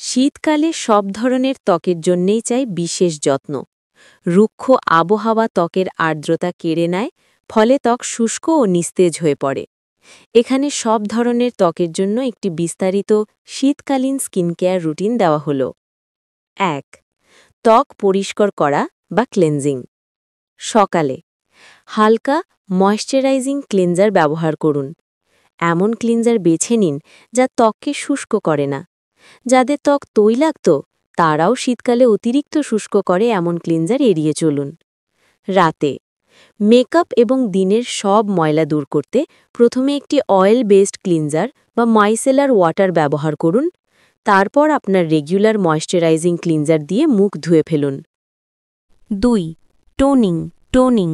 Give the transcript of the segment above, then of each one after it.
শীতকালে সব ধরনের ত্বকের জন্যেই চাই বিশেষ যত্ন। রুক্ষ আবহাওয়া ত্বকের আর্দ্রতা কেড়ে নেয়, ফলে ত্বক শুষ্ক ও নিস্তেজ হয়ে পড়ে। এখানে সব ধরনের ত্বকের জন্য একটি বিস্তারিত শীতকালীন স্কিন কেয়ার রুটিন দেওয়া হল। ১. ত্বক পরিষ্কার করা বা ক্লেনজিং। সকালে হালকা ময়েশ্চারাইজিং ক্লিনজার ব্যবহার করুন। এমন ক্লিনজার বেছে নিন যা ত্বককে শুষ্ক করে না। যাদের ত্বক তৈলাক্ত তারাও শীতকালে অতিরিক্ত শুষ্ক করে এমন ক্লিনজার এড়িয়ে চলুন। রাতে মেকআপ এবং দিনের সব ময়লা দূর করতে প্রথমে একটি অয়েল বেসড ক্লিনজার বা মাইসেলার ওয়াটার ব্যবহার করুন। তারপর আপনার রেগুলার ময়েশ্চারাইজিং ক্লিনজার দিয়ে মুখ ধুয়ে ফেলুন। ২. টোনিং।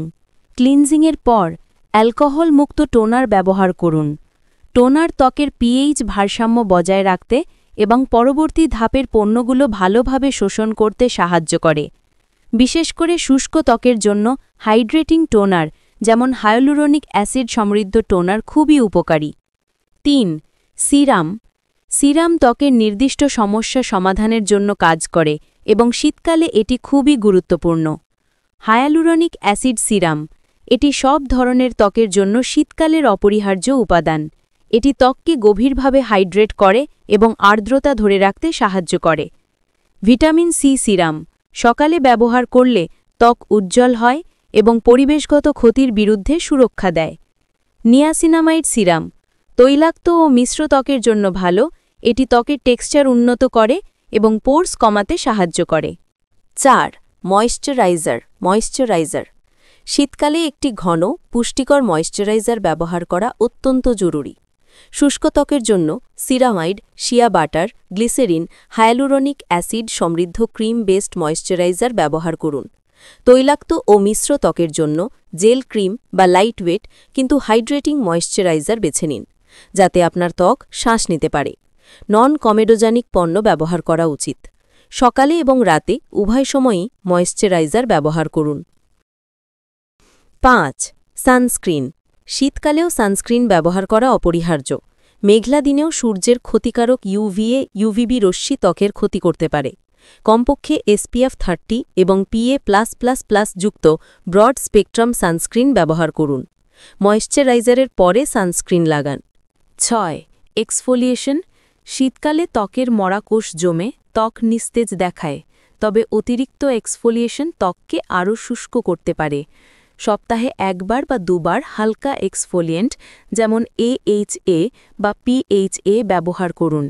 ক্লিনজিংয়ের পর অ্যালকোহল মুক্ত টোনার ব্যবহার করুন। টোনার ত্বকের পিএইচ ভারসাম্য বজায় রাখতে এবং পরবর্তী ধাপের পণ্যগুলো ভালোভাবে শোষণ করতে সাহায্য করে। বিশেষ করে শুষ্ক ত্বকের জন্য হাইড্রেটিং টোনার যেমন হায়ালুরোনিক অ্যাসিড সমৃদ্ধ টোনার খুবই উপকারী। ৩. সিরাম ত্বকের নির্দিষ্ট সমস্যা সমাধানের জন্য কাজ করে এবং শীতকালে এটি খুবই গুরুত্বপূর্ণ। হায়ালুরোনিক অ্যাসিড সিরাম এটি সব ধরনের ত্বকের জন্য শীতকালের অপরিহার্য উপাদান। এটি ত্বককে গভীরভাবে হাইড্রেট করে এবং আর্দ্রতা ধরে রাখতে সাহায্য করে। ভিটামিন সি সিরাম সকালে ব্যবহার করলে ত্বক উজ্জ্বল হয় এবং পরিবেশগত ক্ষতির বিরুদ্ধে সুরক্ষা দেয়। নিয়াসিনামাইড সিরাম তৈলাক্ত ও মিশ্র ত্বকের জন্য ভালো। এটি ত্বকের টেক্সচার উন্নত করে এবং পোরস কমাতে সাহায্য করে। ৪. ময়েশ্চারাইজার। শীতকালে একটি ঘন পুষ্টিকর ময়েশ্চারাইজার ব্যবহার করা অত্যন্ত জরুরি। শুষ্ক ত্বকের জন্য ceramide, shea butter, glycerin, hyaluronic acid সমৃদ্ধ ক্রিম বেসড ময়েশ্চারাইজার ব্যবহার করুন। তৈলাক্ত ও মিশ্র ত্বকের জন্য জেল ক্রিম বা লাইটওয়েট কিন্তু হাইড্রেটিং ময়েশ্চারাইজার বেছে নিন, যাতে আপনার ত্বক শ্বাস নিতে পারে। নন কমেডোজেনিক পণ্য ব্যবহার করা উচিত। সকালে এবং রাতে উভয় সময়ই ময়েশ্চারাইজার ব্যবহার করুন। ৫. সানস্ক্রিন। শীতকালেও সানস্ক্রিন ব্যবহার করা অপরিহার্য। মেঘলা দিনেও সূর্যের ক্ষতিকারক ইউভিবি রশ্মি ত্বকের ক্ষতি করতে পারে। কমপক্ষে SPF 30 এবং PA+++ যুক্ত ব্রড স্পেকট্রাম সানস্ক্রিন ব্যবহার করুন। ময়েশ্চারাইজারের পরে সানস্ক্রিন লাগান। ৬. এক্সফোলিয়েশন। শীতকালে ত্বকের মরা কোষ জমে ত্বক নিস্তেজ দেখায়, তবে অতিরিক্ত এক্সফোলিয়েশন ত্বককে আরও শুষ্ক করতে পারে। সপ্তাহে একবার বা দুবার হালকা এক্সফোলিয়েন্ট যেমন AHA বা PHA ব্যবহার করুন।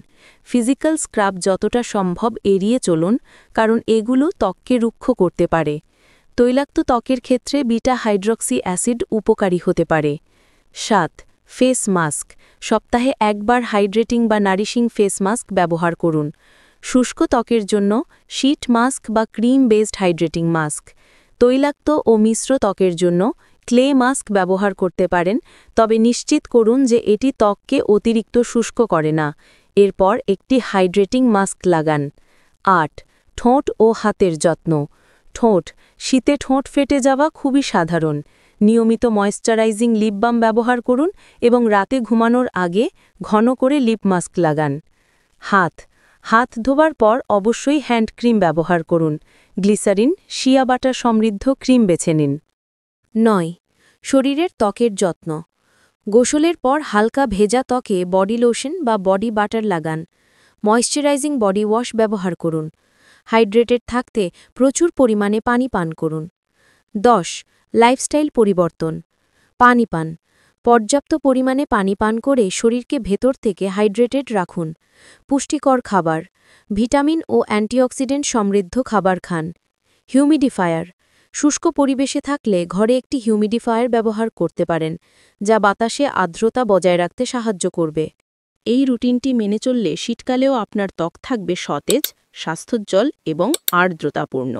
ফিজিক্যাল স্ক্রাব যতটা সম্ভব এড়িয়ে চলুন, কারণ এগুলো ত্বককে রুক্ষ করতে পারে। তৈলাক্ত ত্বকের ক্ষেত্রে বিটা হাইড্রক্সি অ্যাসিড উপকারী হতে পারে। ৭. Face mask. সপ্তাহে একবার হাইড্রেটিং বা নারিশিং ফেস মাস্ক ব্যবহার করুন। শুষ্ক ত্বকের জন্য শীট মাস্ক বা ক্রিম বেসড হাইড্রেটিং মাস্ক। তৈলাক্ত ও মিশ্র ত্বকের জন্য ক্লে মাস্ক ব্যবহার করতে পারেন, তবে নিশ্চিত করুন যে এটি ত্বককে অতিরিক্ত শুষ্ক করে না। এরপর একটি হাইড্রেটিং মাস্ক লাগান। ৮. ঠোঁট ও হাতের যত্ন। শীতে ঠোঁট ফেটে যাওয়া খুবই সাধারণ। নিয়মিত ময়েশ্চারাইজিং লিপ বাম ব্যবহার করুন এবং রাতে ঘুমানোর আগে ঘন করে লিপ মাস্ক লাগান। হাত ধোবার পর অবশ্যই হ্যান্ড ক্রিম ব্যবহার করুন। গ্লিসারিন, শিয়া বাটার সমৃদ্ধ ক্রিম বেছে নিন। ৯. শরীরের ত্বকের যত্ন। গোসলের পর হালকা ভেজা ত্বকে বডি লোশন বা বডি বাটার লাগান। ময়েশ্চারাইজিং বডি ওয়াশ ব্যবহার করুন। হাইড্রেটেড থাকতে প্রচুর পরিমাণে পানি পান করুন। ১০. লাইফস্টাইল পরিবর্তন। পানি পান। পর্যাপ্ত পরিমাণে পানি পান করে শরীরকে ভেতর থেকে হাইড্রেটেড রাখুন। পুষ্টিকর খাবার, ভিটামিন ও অ্যান্টিঅক্সিডেন্ট সমৃদ্ধ খাবার খান। হিউমিডিফায়ার। শুষ্ক পরিবেশে থাকলে ঘরে একটি হিউমিডিফায়ার ব্যবহার করতে পারেন, যা বাতাসে আর্দ্রতা বজায় রাখতে সাহায্য করবে। এই রুটিনটি মেনে চললে শীতকালেও আপনার ত্বক থাকবে সতেজ, স্বাস্থ্যোজ্জ্বল এবং আর্দ্রতাপূর্ণ।